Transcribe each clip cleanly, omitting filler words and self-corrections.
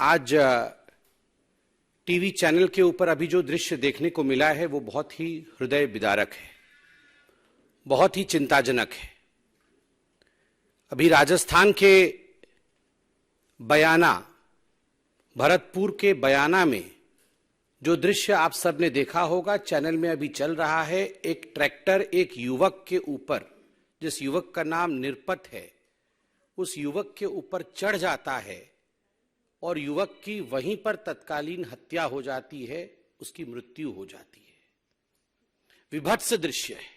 आज TV channel के ऊपर अभी जो दृश्य देखने को मिला है वो बहुत ही हृदय विदारक है, बहुत ही चिंताजनक है। अभी राजस्थान के बयाना, भरतपुर के बयाना में जो दृश्य आप सबने देखा होगा, चैनल में अभी चल रहा है। एक ट्रैक्टर एक युवक के ऊपर, जिस युवक का नाम निरपत है, उस युवक के ऊपर चढ़ जाता है और युवक की वहीं पर तत्कालीन हत्या हो जाती है, उसकी मृत्यु हो जाती है। विभत्स दृश्य है।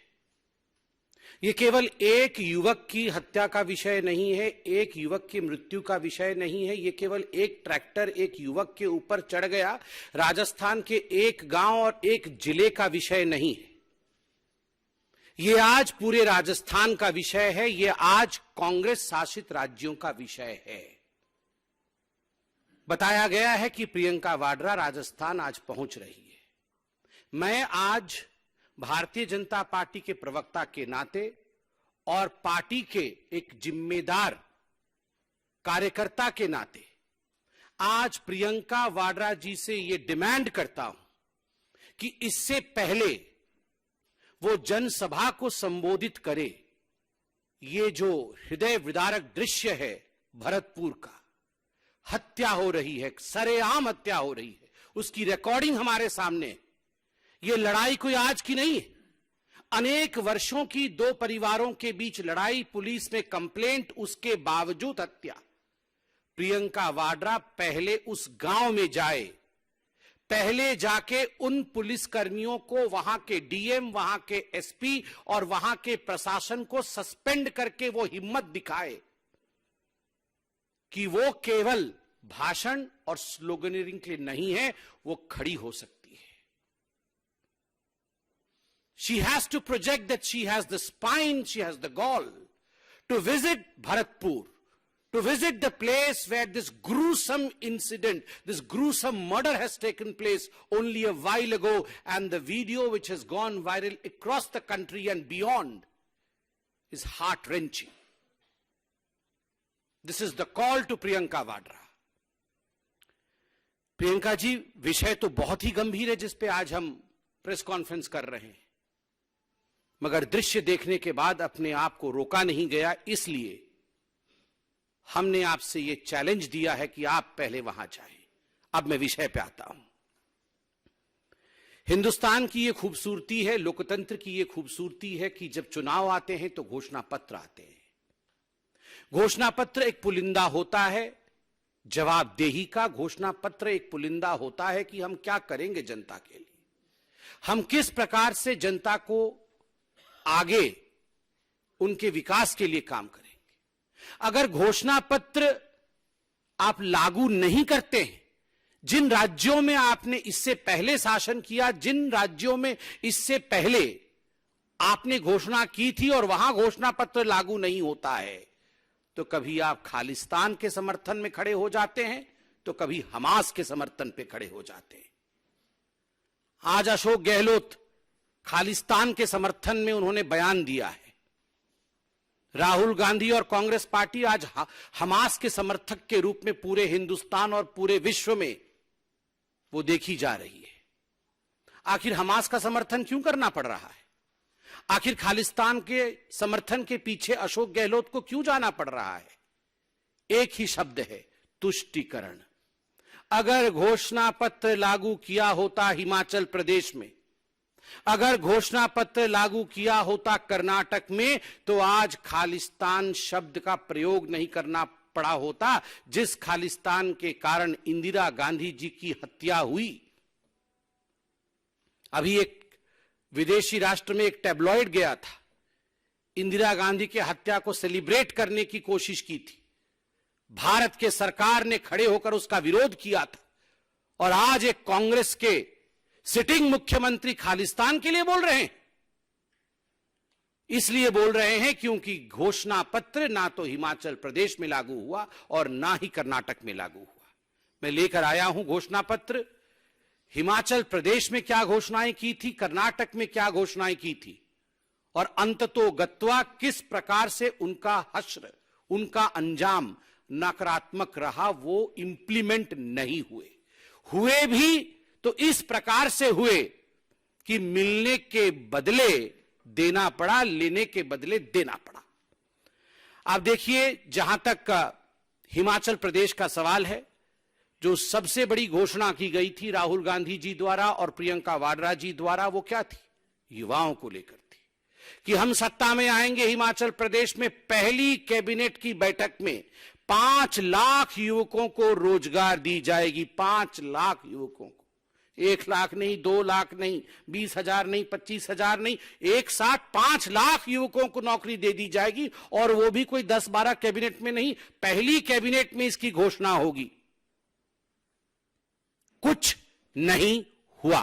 ये केवल एक युवक की हत्या का विषय नहीं है, एक युवक की मृत्यु का विषय नहीं है। ये केवल एक ट्रैक्टर एक युवक के ऊपर चढ़ गया, राजस्थान के एक गांव और एक जिले का विषय नहीं है। ये आज पूरे राजस्थान का विषय है, ये आज कांग्रेस शासित राज्यों का विषय है। बताया गया है कि प्रियंका वाड्रा राजस्थान आज पहुंच रही है। मैं आज भारतीय जनता पार्टी के प्रवक्ता के नाते और पार्टी के एक जिम्मेदार कार्यकर्ता के नाते आज प्रियंका वाड्रा जी से यह डिमांड करता हूं कि इससे पहले वो जनसभा को संबोधित करे, ये जो हृदय विदारक दृश्य है भरतपुर का, हत्या हो रही है, सरेआम हत्या हो रही है, उसकी रिकॉर्डिंग हमारे सामने है। ये लड़ाई कोई आज की नहीं है। अनेक वर्षों की दो परिवारों के बीच लड़ाई, पुलिस में कंप्लेंट, उसके बावजूद हत्या। प्रियंका वाड्रा पहले उस गांव में जाए, पहले जाके उन पुलिसकर्मियों को, वहां के डीएम, वहां के एसपी और वहां के प्रशासन को सस्पेंड करके वो हिम्मत दिखाए कि वो केवल भाषण और स्लोगनिंग के लिए नहीं है, वो खड़ी हो सकती है। She has to project that she has the spine, she has the gall to visit Bharatpur, to visit the place where this gruesome incident, this gruesome murder has taken place only a while ago, and the video which has gone viral across the country and beyond is heart-wrenching. This is the call to Priyanka Vadra. Priyanka ji, विषय तो बहुत ही गंभीर है जिस पे आज हम press conference कर रहे हैं, मगर दृश्य देखने के बाद अपने आप को रोका नहीं गया। इसलिए हमने आपसे ये चैलेंज दिया है कि आप पहले वहां जाएं। अब मैं विषय पे आता हूं। हिंदुस्तान की ये खूबसूरती है, लोकतंत्र की ये खूबसूरती है कि जब चुनाव आते हैं तो घोषणा पत्र आते हैं। घोषणा पत्र एक पुलिंदा होता है जवाबदेही का। घोषणा पत्र एक पुलिंदा होता है कि हम क्या करेंगे जनता के लिए, हम किस प्रकार से जनता को आगे उनके विकास के लिए काम करेंगे। अगर घोषणा पत्र आप लागू नहीं करते हैं, जिन राज्यों में आपने इससे पहले शासन किया, जिन राज्यों में इससे पहले आपने घोषणा की थी और वहां घोषणा पत्र लागू नहीं होता है, तो कभी आप खालिस्तान के समर्थन में खड़े हो जाते हैं, तो कभी हमास के समर्थन पे खड़े हो जाते हैं। आज अशोक गहलोत खालिस्तान के समर्थन में उन्होंने बयान दिया है। राहुल गांधी और कांग्रेस पार्टी आज हमास के समर्थक के रूप में पूरे हिंदुस्तान और पूरे विश्व में वो देखी जा रही है। आखिर हमास का समर्थन क्यों करना पड़ रहा है? आखिर खालिस्तान के समर्थन के पीछे अशोक गहलोत को क्यों जाना पड़ रहा है? एक ही शब्द है, तुष्टीकरण। अगर घोषणा पत्र लागू किया होता हिमाचल प्रदेश में, अगर घोषणा पत्र लागू किया होता कर्नाटक में, तो आज खालिस्तान शब्द का प्रयोग नहीं करना पड़ा होता, जिस खालिस्तान के कारण इंदिरा गांधी जी की हत्या हुई। अभी एक विदेशी राष्ट्र में एक टैब्लॉइड गया था, इंदिरा गांधी की हत्या को सेलिब्रेट करने की कोशिश की थी। भारत के सरकार ने खड़े होकर उसका विरोध किया था, और आज एक कांग्रेस के सिटिंग मुख्यमंत्री खालिस्तान के लिए बोल रहे हैं। इसलिए बोल रहे हैं क्योंकि घोषणा पत्र ना तो हिमाचल प्रदेश में लागू हुआ और ना ही कर्नाटक में लागू हुआ। मैं लेकर आया हूं घोषणा पत्र। हिमाचल प्रदेश में क्या घोषणाएं की थी, कर्नाटक में क्या घोषणाएं की थी, और अंततोगत्वा किस प्रकार से उनका हश्र, उनका अंजाम नकारात्मक रहा, वो इंप्लीमेंट नहीं हुए भी तो इस प्रकार से हुए कि मिलने के बदले देना पड़ा, लेने के बदले देना पड़ा। आप देखिए, जहां तक हिमाचल प्रदेश का सवाल है, जो सबसे बड़ी घोषणा की गई थी राहुल गांधी जी द्वारा और प्रियंका वाड्रा जी द्वारा, वो क्या थी? युवाओं को लेकर थी कि हम सत्ता में आएंगे, हिमाचल प्रदेश में पहली कैबिनेट की बैठक में 5 लाख युवकों को रोजगार दी जाएगी। 5 लाख युवकों को, 1 लाख नहीं, 2 लाख नहीं, 20,000 नहीं, 25,000 नहीं, एक साथ 5 लाख युवकों को नौकरी दे दी जाएगी। और वो भी कोई 10-12 कैबिनेट में नहीं, पहली कैबिनेट में इसकी घोषणा होगी। कुछ नहीं हुआ।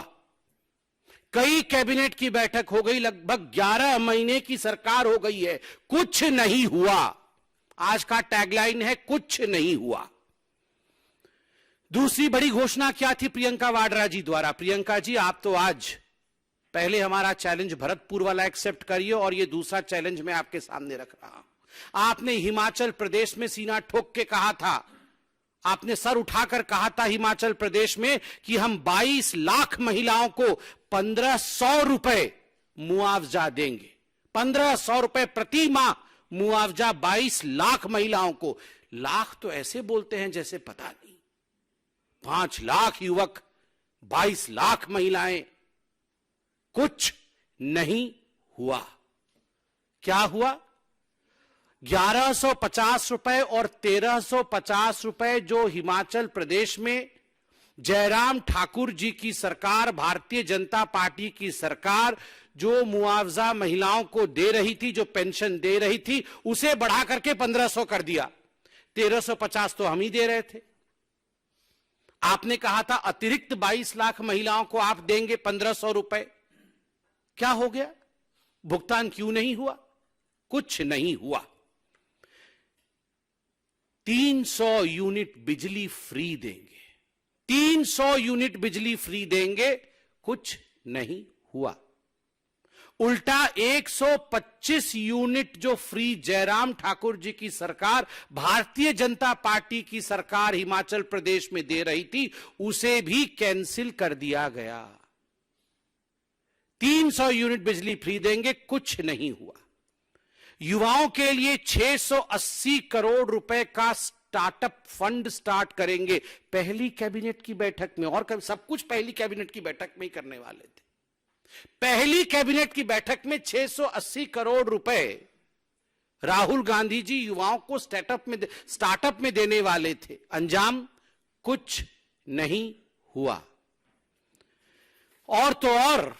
कई कैबिनेट की बैठक हो गई, लगभग 11 महीने की सरकार हो गई है, कुछ नहीं हुआ। आज का टैगलाइन है, कुछ नहीं हुआ। दूसरी बड़ी घोषणा क्या थी प्रियंका वाड्रा जी द्वारा? प्रियंका जी, आप तो आज पहले हमारा चैलेंज भरतपुर वाला एक्सेप्ट करिए और ये दूसरा चैलेंज मैं आपके सामने रख रहा हूं। आपने हिमाचल प्रदेश में सीना ठोक के कहा था, आपने सर उठाकर कहा था हिमाचल प्रदेश में कि हम 22 लाख महिलाओं को 1,500 रुपए मुआवजा देंगे। 1,500 रुपए प्रति माह मुआवजा 22 लाख महिलाओं को। लाख तो ऐसे बोलते हैं जैसे पता नहीं। 5 लाख युवक, 22 लाख महिलाएं, कुछ नहीं हुआ। क्या हुआ? 1150 रुपए और 1350 रुपए जो हिमाचल प्रदेश में जयराम ठाकुर जी की सरकार, भारतीय जनता पार्टी की सरकार जो मुआवजा महिलाओं को दे रही थी, जो पेंशन दे रही थी, उसे बढ़ा करके 1,500 कर दिया। 1350 तो हम ही दे रहे थे। आपने कहा था अतिरिक्त 22 लाख महिलाओं को आप देंगे 1,500 रुपए। क्या हो गया? भुगतान क्यों नहीं हुआ? कुछ नहीं हुआ। 300 यूनिट बिजली फ्री देंगे, 300 यूनिट बिजली फ्री देंगे, कुछ नहीं हुआ। उल्टा 125 यूनिट जो फ्री जयराम ठाकुर जी की सरकार, भारतीय जनता पार्टी की सरकार हिमाचल प्रदेश में दे रही थी, उसे भी कैंसिल कर दिया गया। 300 यूनिट बिजली फ्री देंगे, कुछ नहीं हुआ। युवाओं के लिए 680 करोड़ रुपए का स्टार्टअप फंड स्टार्ट करेंगे, पहली कैबिनेट की बैठक में। और सब कुछ पहली कैबिनेट की बैठक में ही करने वाले थे। पहली कैबिनेट की बैठक में 680 करोड़ रुपए राहुल गांधी जी युवाओं को स्टार्टअप में देने वाले थे। अंजाम कुछ नहीं हुआ। और तो और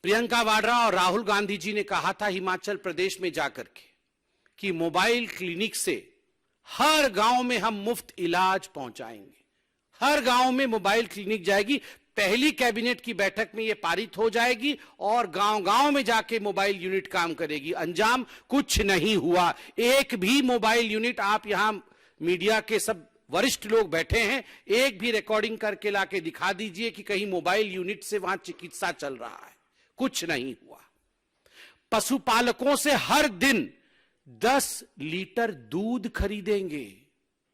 प्रियंका वाड्रा और राहुल गांधी जी ने कहा था हिमाचल प्रदेश में जाकर के कि मोबाइल क्लिनिक से हर गांव में हम मुफ्त इलाज पहुंचाएंगे। हर गांव में मोबाइल क्लिनिक जाएगी। पहली कैबिनेट की बैठक में यह पारित हो जाएगी और गांव-गांव में जाके मोबाइल यूनिट काम करेगी। अंजाम कुछ नहीं हुआ। एक भी मोबाइल यूनिट, आप यहां मीडिया के सब वरिष्ठ लोग बैठे हैं, एक भी रिकॉर्डिंग करके लाके दिखा दीजिए कि कहीं मोबाइल यूनिट से वहां चिकित्सा चल रहा है। कुछ नहीं हुआ। पशुपालकों से हर दिन 10 लीटर दूध खरीदेंगे,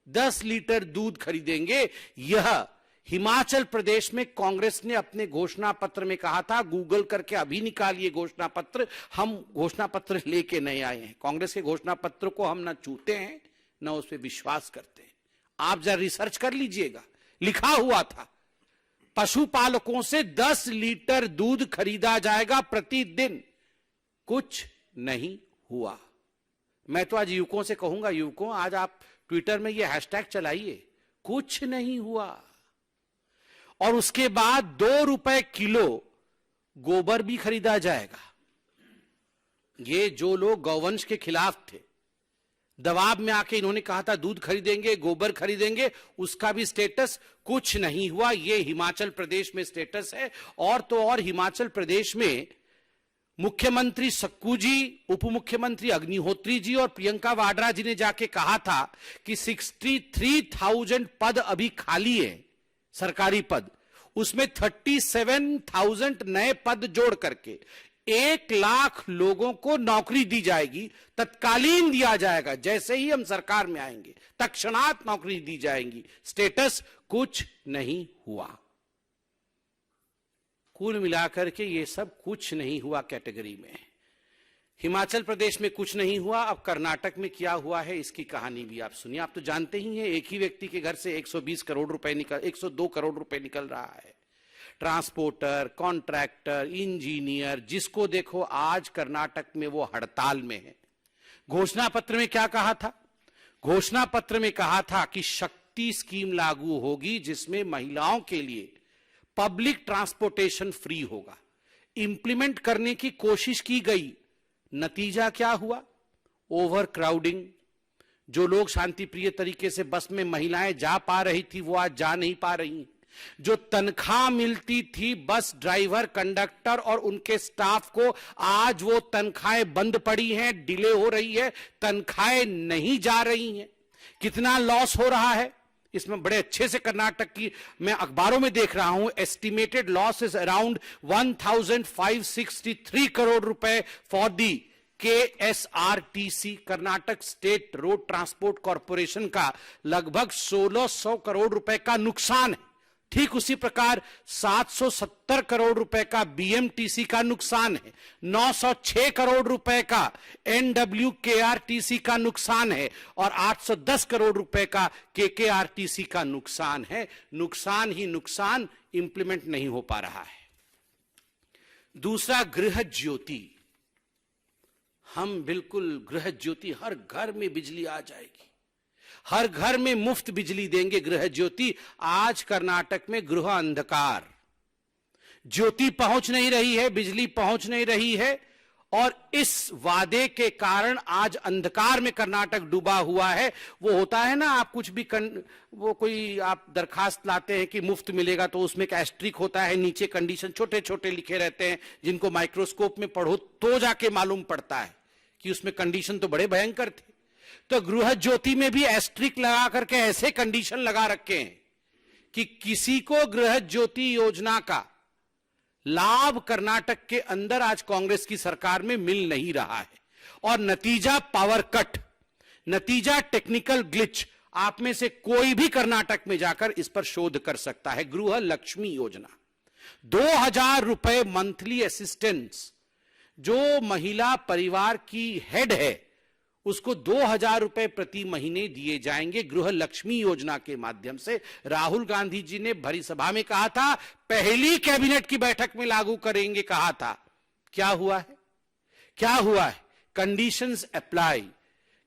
10 लीटर दूध खरीदेंगे। यह हिमाचल प्रदेश में कांग्रेस ने अपने घोषणा पत्र में कहा था। गूगल करके अभी निकालिए घोषणा पत्र। हम घोषणा पत्र लेके नहीं आए हैं। कांग्रेस के घोषणा पत्र को हम ना छूते हैं ना उस पर विश्वास करते हैं। आप जरा रिसर्च कर लीजिएगा, लिखा हुआ था पशुपालकों से 10 लीटर दूध खरीदा जाएगा प्रतिदिन। कुछ नहीं हुआ। मैं तो आज युवकों से कहूंगा, युवकों आज आप ट्विटर में ये हैशटैग चलाइए, कुछ नहीं हुआ। और उसके बाद 2 रुपए किलो गोबर भी खरीदा जाएगा। ये जो लोग गौवंश के खिलाफ थे, दबाव में आके इन्होंने कहा था दूध खरीदेंगे, गोबर खरीदेंगे, उसका भी स्टेटस कुछ नहीं हुआ। ये हिमाचल प्रदेश में स्टेटस है। और तो और हिमाचल प्रदेश में मुख्यमंत्री सक्कू जी, उप मुख्यमंत्री अग्निहोत्री जी और प्रियंका वाड्रा जी ने जाके कहा था कि 63,000 पद अभी खाली है, सरकारी पद। उसमें 37,000 नए पद जोड़ करके 1 लाख लोगों को नौकरी दी जाएगी, तत्कालीन दिया जाएगा। जैसे ही हम सरकार में आएंगे तत्क्षणात नौकरी दी जाएंगी। स्टेटस कुछ नहीं हुआ। कुल मिलाकर के ये सब कुछ नहीं हुआ कैटेगरी में। हिमाचल प्रदेश में कुछ नहीं हुआ। अब कर्नाटक में क्या हुआ है इसकी कहानी भी आप सुनिए। आप तो जानते ही हैं, एक ही व्यक्ति के घर से 120 करोड़ रुपए 102 करोड़ रुपए निकल रहा है। ट्रांसपोर्टर, कॉन्ट्रैक्टर, इंजीनियर, जिसको देखो आज कर्नाटक में वो हड़ताल में है। घोषणा पत्र में क्या कहा था? घोषणा पत्र में कहा था कि शक्ति स्कीम लागू होगी, जिसमें महिलाओं के लिए पब्लिक ट्रांसपोर्टेशन फ्री होगा। इंप्लीमेंट करने की कोशिश की गई, नतीजा क्या हुआ? Over crowding. जो लोग शांतिप्रिय तरीके से बस में महिलाएं जा पा रही थी वो आज जा नहीं पा रही। जो तनख्वाह मिलती थी बस ड्राइवर, कंडक्टर और उनके स्टाफ को, आज वो तनख्वाहें बंद पड़ी हैं, डिले हो रही है, तनख्वाहें नहीं जा रही हैं। कितना लॉस हो रहा है इसमें बड़े अच्छे से कर्नाटक की मैं अखबारों में देख रहा हूं। Estimated loss is around 1563 crore rupaye for the KSRTC, Karnataka state road transport corporation का लगभग 1600 करोड़ रुपए का नुकसान है। ठीक उसी प्रकार 770 करोड़ रुपए का BMTC का नुकसान है। 906 करोड़ रुपए का NWKRTC का नुकसान है और 810 करोड़ रुपए का KKRTC का नुकसान है। नुकसान ही नुकसान, इंप्लीमेंट नहीं हो पा रहा है। दूसरा, गृह ज्योति। हम बिल्कुल गृह ज्योति, हर घर में बिजली आ जाएगी, हर घर में मुफ्त बिजली देंगे गृह ज्योति। आज कर्नाटक में गृह अंधकार, ज्योति पहुंच नहीं रही है, बिजली पहुंच नहीं रही है और इस वादे के कारण आज अंधकार में कर्नाटक डूबा हुआ है। वो होता है ना, आप कुछ भी वो कोई आप दरखास्त लाते हैं कि मुफ्त मिलेगा तो उसमें एक एस्ट्रिक होता है, नीचे कंडीशन छोटे छोटे लिखे रहते हैं, जिनको माइक्रोस्कोप में पढ़ो तो जाके मालूम पड़ता है कि उसमें कंडीशन तो बड़े भयंकर थे। तो गृह ज्योति में भी एस्ट्रिक लगा करके ऐसे कंडीशन लगा रखे हैं कि किसी को गृह ज्योति योजना का लाभ कर्नाटक के अंदर आज कांग्रेस की सरकार में मिल नहीं रहा है। और नतीजा पावर कट, नतीजा टेक्निकल ग्लिच। आप में से कोई भी कर्नाटक में जाकर इस पर शोध कर सकता है। गृह लक्ष्मी योजना, 2000 रुपए मंथली असिस्टेंस। जो महिला परिवार की हेड है उसको 2000 रुपए प्रति महीने दिए जाएंगे गृह लक्ष्मी योजना के माध्यम से। राहुल गांधी जी ने भरी सभा में कहा था, पहली कैबिनेट की बैठक में लागू करेंगे कहा था। क्या हुआ है? क्या हुआ है? कंडीशंस अप्लाई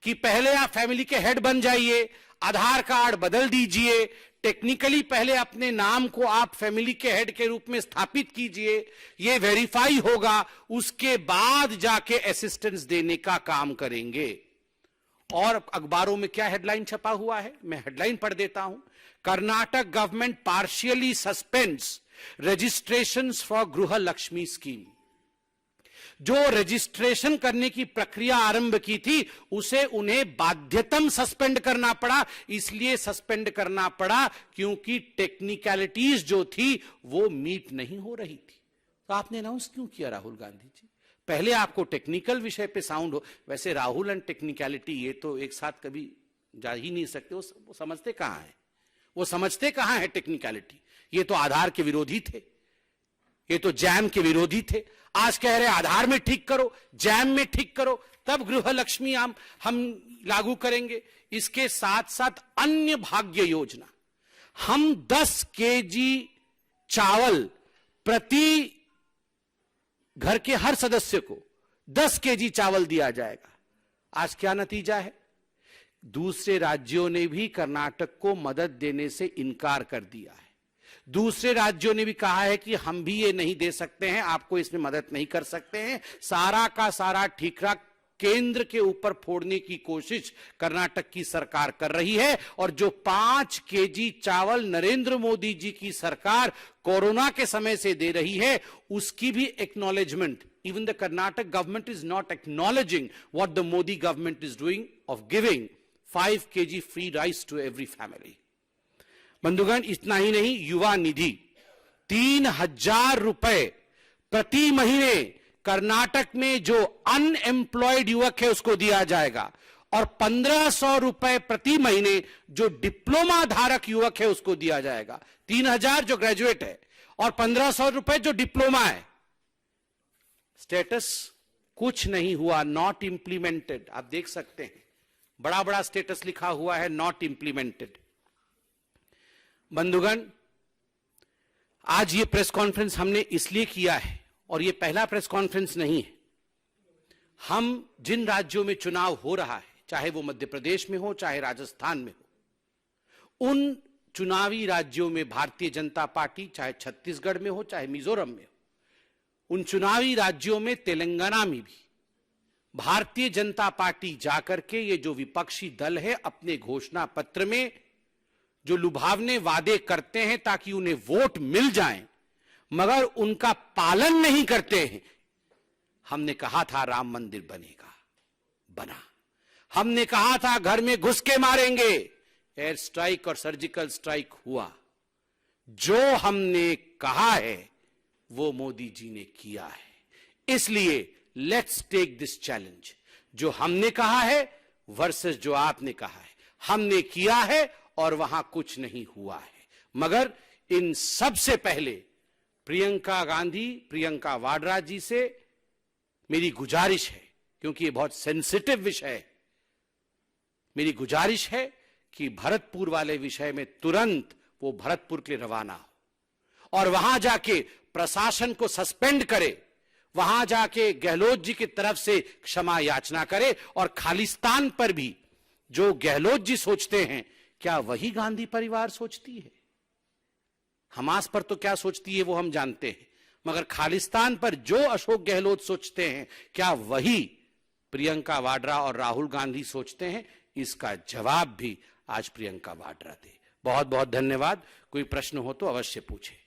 कि पहले आप फैमिली के हेड बन जाइए, आधार कार्ड बदल दीजिए, टेक्निकली पहले अपने नाम को आप फैमिली के हेड के रूप में स्थापित कीजिए, ये वेरीफाई होगा, उसके बाद जाके असिस्टेंस देने का काम करेंगे। और अखबारों में क्या हेडलाइन छपा हुआ है, मैं हेडलाइन पढ़ देता हूं। Karnataka government partially suspends registrations for गृह लक्ष्मी स्कीम। जो रजिस्ट्रेशन करने की प्रक्रिया आरंभ की थी उसे उन्हें बाध्यतम सस्पेंड करना पड़ा। इसलिए सस्पेंड करना पड़ा क्योंकि टेक्निकलिटीज जो थी वो मीट नहीं हो रही थी। तो आपने अनाउंस क्यों किया राहुल गांधी जी? पहले आपको टेक्निकल विषय पे साउंड हो। वैसे राहुल एंड टेक्निकलिटी ये तो एक साथ कभी जा ही नहीं सकते। वो समझते कहां है, वो समझते कहां है टेक्निकलिटी। ये तो आधार के विरोधी थे, ये तो जैम के विरोधी थे। आज कह रहे आधार में ठीक करो, जैम में ठीक करो, तब गृह लक्ष्मी हम लागू करेंगे। इसके साथ साथ अन्य भाग्य योजना, हम 10 केजी चावल प्रति घर के हर सदस्य को 10 केजी चावल दिया जाएगा। आज क्या नतीजा है? दूसरे राज्यों ने भी कर्नाटक को मदद देने से इनकार कर दिया है। दूसरे राज्यों ने भी कहा है कि हम भी ये नहीं दे सकते हैं, आपको इसमें मदद नहीं कर सकते हैं। सारा का सारा ठीकरा केंद्र के ऊपर फोड़ने की कोशिश कर्नाटक की सरकार कर रही है। और जो 5 केजी चावल नरेंद्र मोदी जी की सरकार कोरोना के समय से दे रही है, उसकी भी acknowledgement, even the Karnataka government is not acknowledging what the Modi government is doing of giving 5 KG free rice to every family. बंधुगण, इतना ही नहीं, युवा निधि 3000 रुपए प्रति महीने कर्नाटक में जो अनएम्प्लॉयड युवक है उसको दिया जाएगा, और 1500 रुपए प्रति महीने जो डिप्लोमा धारक युवक है उसको दिया जाएगा। 3000 जो ग्रेजुएट है और 1500 रुपए जो डिप्लोमा है। स्टेटस कुछ नहीं हुआ, नॉट इंप्लीमेंटेड। आप देख सकते हैं बड़ा बड़ा स्टेटस लिखा हुआ है, नॉट इंप्लीमेंटेड। बंधुगण, आज ये प्रेस कॉन्फ्रेंस हमने इसलिए किया है, और ये पहला प्रेस कॉन्फ्रेंस नहीं है। हम जिन राज्यों में चुनाव हो रहा है, चाहे वो मध्य प्रदेश में हो चाहे राजस्थान में हो, उन चुनावी राज्यों में भारतीय जनता पार्टी, चाहे छत्तीसगढ़ में हो चाहे मिजोरम में हो, उन चुनावी राज्यों में तेलंगाना में भी भारतीय जनता पार्टी जाकर के ये जो विपक्षी दल है अपने घोषणा पत्र में जो लुभावने वादे करते हैं ताकि उन्हें वोट मिल जाएं, मगर उनका पालन नहीं करते हैं। हमने कहा था राम मंदिर बनेगा, बना। हमने कहा था घर में घुस के मारेंगे, एयर स्ट्राइक और सर्जिकल स्ट्राइक हुआ। जो हमने कहा है वो मोदी जी ने किया है। इसलिए लेट्स टेक दिस चैलेंज। जो हमने कहा है वर्सेस जो आपने कहा है, हमने किया है और वहां कुछ नहीं हुआ है। मगर इन सबसे पहले प्रियंका गांधी, प्रियंका वाड्रा जी से मेरी गुजारिश है, क्योंकि ये बहुत सेंसिटिव विषय है, मेरी गुजारिश है कि भरतपुर वाले विषय में तुरंत वो भरतपुर के लिए रवाना हो और वहां जाके प्रशासन को सस्पेंड करे, वहां जाके गहलोत जी की तरफ से क्षमा याचना करे। और खालिस्तान पर भी जो गहलोत जी सोचते हैं, क्या वही गांधी परिवार सोचती है? हमास पर तो क्या सोचती है वो हम जानते हैं, मगर खालिस्तान पर जो अशोक गहलोत सोचते हैं, क्या वही प्रियंका वाड्रा और राहुल गांधी सोचते हैं? इसका जवाब भी आज प्रियंका वाड्रा दे। बहुत बहुत धन्यवाद। कोई प्रश्न हो तो अवश्य पूछे।